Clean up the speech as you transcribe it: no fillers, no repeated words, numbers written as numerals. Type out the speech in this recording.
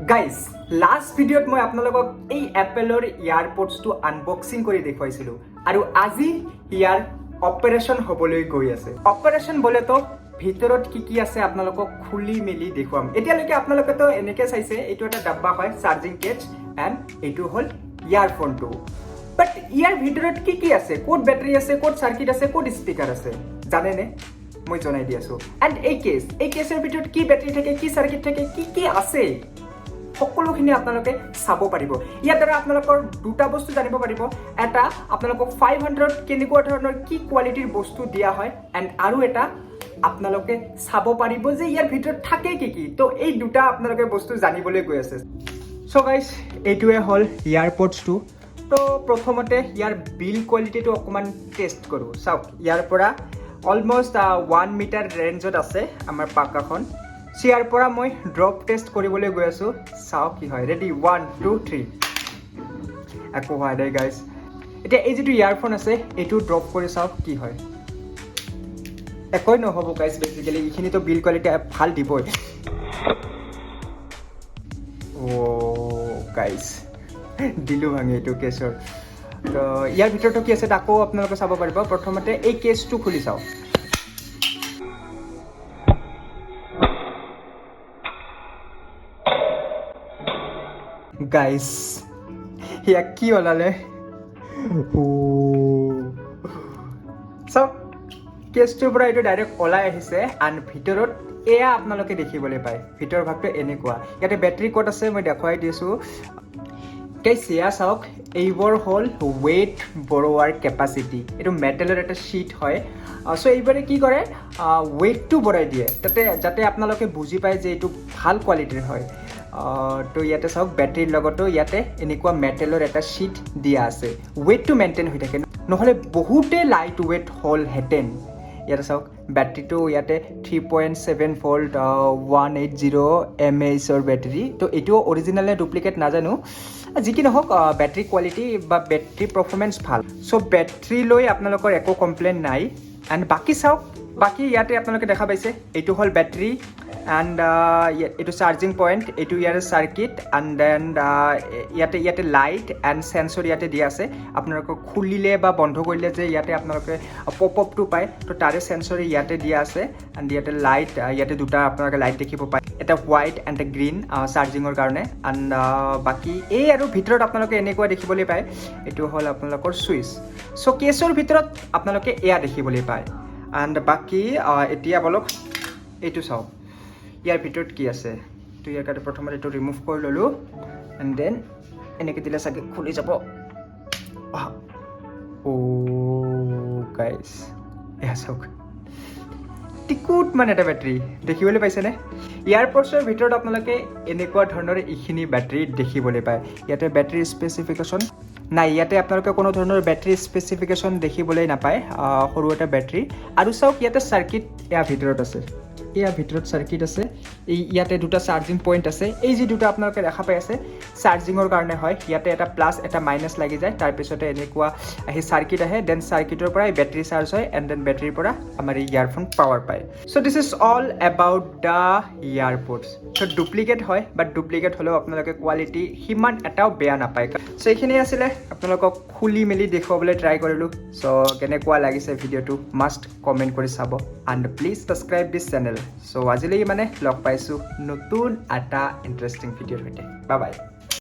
Guys last ভিডিঅ'ত মই আপোনালোকক এই এপেলৰ ইয়াৰপডছটো আনবক্সিং কৰি দেখুৱাইছিলোঁ আৰু আজি ইয়াৰ অপাৰেশ্যন হ'বলৈ গৈ আছে। অপাৰেশ্যন বোলেতো ভিতৰত কি আছে আপোনালোকক খুলি মেলি দেখুৱাম। এতিয়ালৈকে আপোনালোকেতো এনেকৈ চাইছে, এইটো এটা ডাব্বা হয় চাৰ্জিং কেছ এণ্ড এইটো হ'ল ইয়াৰফোনটো। বাট ইয়াৰ ভিতৰত কি আছে, ক'ত বেটাৰী আছে, ক'ত চাৰ্কিট আছে, ক'ত স্পীকাৰ আছে জানেনে? মই জনাই দি আছোঁ। এণ্ড এই কেছৰ ভিতৰত কি বেটাৰী থাকে, কি চাৰ্কিট থাকে, কি আছে সকলোখিনি আপোনালোকে চাব পাৰিব। ইয়াৰ দ্বাৰা আপোনালোকৰ দুটা বস্তু জানিব পাৰিব। এটা আপোনালোকক 500 কেনেকুৱা ধৰণৰ কি কোৱালিটিৰ বস্তু দিয়া হয় এণ্ড আৰু এটা আপোনালোকে চাব পাৰিব যে ইয়াৰ ভিতৰত থাকে কি। তো এই দুটা আপোনালোকে বস্তু জানিবলৈ গৈ আছে। চ' গাইজ এইটোৱে হ'ল ইয়াৰপডছটো। তো প্ৰথমতে ইয়াৰ বিল্ড কোৱালিটিটো অকণমান টেষ্ট কৰোঁ। চাওক, ইয়াৰ পৰা অলমষ্ট 1 মিটাৰ ৰেঞ্জত আছে আমাৰ পাকাখন। ইয়াৰ পৰা মই ড্ৰপ টেষ্ট কৰিবলৈ গৈ আছোঁ। চাওক কি হয়। ৰেডি, 1 2 3। একো হোৱা নাই গাইজ। এতিয়া এই যিটো ইয়াৰফোন আছে এইটো ড্ৰপ কৰি চাওক কি হয়। একোৱে নহ'ব গাইজ। বেচিকেলি এইখিনিতো বিল্ড কোৱালিটি ভাল দিবই। গাইজ দিলোঁ ভাঙি এইটো কেছৰ। তো ইয়াৰ ভিতৰতো কি আছে তাকো আপোনালোকে চাব পাৰিব। প্ৰথমতে এই কেছটো খুলি চাওক। গাইজ ইয়াক কি ওলালে চাওক, কেছটোৰ পৰা এইটো ডাইৰেক্ট ওলাই আহিছে আৰু ভিতৰত এয়া আপোনালোকে দেখিবলৈ পায়। ভিতৰৰ ভাগটো এনেকুৱা। ইয়াতে বেটাৰী ক'ত আছে মই দেখুৱাই দিছোঁ। গাইজ এয়া চাওক, এইবোৰ হ'ল ৱেইট বঢ়োৱাৰ কেপাচিটি। এইটো মেটেলৰ এটা শ্বীট হয়। চ' এইবাৰে কি কৰে, ৱেইটটো বঢ়াই দিয়ে যাতে আপোনালোকে বুজি পায় যে এইটো ভাল কোৱালিটিৰ হয়। তো ইয়াতে চাওক, বেটাৰীৰ লগতো ইয়াতে এনেকুৱা মেটেলৰ এটা শ্বীট দিয়া আছে। ৱেইটটো মেইনটেইন হৈ থাকে, নহ'লে বহুতেই লাইট ৱেইট হ'লহেঁতেন। ইয়াতে চাওক, বেটাৰীটো ইয়াতে 3.7 ভল্ট 180 mAhৰ বেটাৰী। তো এইটোও অৰিজিনেল নে ডুপ্লিকেট নাজানো। যি কি নহওক, বেটাৰী কোৱালিটি বা বেটাৰী পাৰফৰ্মেঞ্চ ভাল। চ' বেটাৰী লৈ আপোনালোকৰ একো কমপ্লেইন নাই। এণ্ড বাকী চাওক, বাকী ইয়াতে আপোনালোকে দেখা পাইছে এইটো হ'ল বেটাৰী এণ্ড এইটো চাৰ্জিং পইণ্ট, এইটো ইয়াৰে চাৰ্কিট এণ্ড দেন ইয়াতে লাইট এণ্ড চেঞ্চৰ ইয়াতে দিয়া আছে। আপোনালোকক খুলিলে বা বন্ধ কৰিলে যে ইয়াতে আপোনালোকে পপ আপটো পায়, তো তাৰে চেঞ্চৰ ইয়াতে দিয়া আছে। এণ্ড ইয়াতে লাইট, ইয়াতে দুটা আপোনালোকে লাইট দেখিব পায়, এটা হোৱাইট এণ্ড এটা গ্ৰীণ চাৰ্জিঙৰ কাৰণে। এণ্ড বাকী এই আৰু ভিতৰত আপোনালোকে এনেকুৱা দেখিবলৈ পায়, এইটো হ'ল আপোনালোকৰ ছুইচ। চ' কেছৰ ভিতৰত আপোনালোকে এয়া দেখিবলৈ পায়। এণ্ড বাকী এতিয়া বলক এইটো চাওক, ইয়াৰ ভিতৰত কি আছে। তো ইয়াৰ কাৰণে প্ৰথমতে এইটো ৰিমুভ কৰি ল'লোঁ এণ্ড দেন এনেকৈ দিলে চাগে খুলি যাব। গাইজ এয়া চাওক, টিকুট মানে এটা বেটাৰী দেখিবলৈ পাইছেনে? ইয়াৰপডছৰ ভিতৰত আপোনালোকে এনেকুৱা ধৰণৰ এইখিনি বেটাৰী দেখিবলৈ পায়। ইয়াতে বেটাৰী স্পেচিফিকেশ্যন নাই, ইয়াতে আপোনালোকে কোনো ধৰণৰ বেটাৰী স্পেচিফিকেশ্যন দেখিবলৈ নাপায়। সৰু এটা বেটাৰী। আৰু চাওক, ইয়াতে চাৰ্কিট ইয়াৰ ভিতৰত আছে। ইয়াৰ ভিতৰত চাৰ্কিট আছে। ইয়াতে দুটা চাৰ্জিং পইণ্ট আছে। এই যি দুটা আপোনালোকে দেখা পাই আছে চাৰ্জিঙৰ কাৰণে হয়। ইয়াতে এটা প্লাছ এটা মাইনাছ লাগি যায়, তাৰপিছতে এনেকুৱা আহি চাৰ্কিট আহে। দেন চাৰ্কিটৰ পৰা বেটাৰী চাৰ্জ হয় এণ্ড দেন বেটাৰীৰ পৰা আমাৰ এই ইয়াৰফোন পাৱাৰ পায়। So' this is all about the earpods. So' duplicate হয়, বাট ডুপ্লিকেট হ'লেও আপোনালোকে কোৱালিটি সিমান এটাও বেয়া নাপায়। চ' এইখিনি আছিলে, আপোনালোকক খুলি মেলি দেখুৱাবলৈ ট্ৰাই কৰিলোঁ। চ' কেনেকুৱা লাগিছে ভিডিঅ'টো মাষ্ট কমেণ্ট কৰি চাব and please subscribe this channel. So' আজিলৈ মানে লগ পাইছোঁ নতুন এটা ইণ্টাৰেষ্টিং ভিডিঅ'ৰ সৈতে। Bye bye.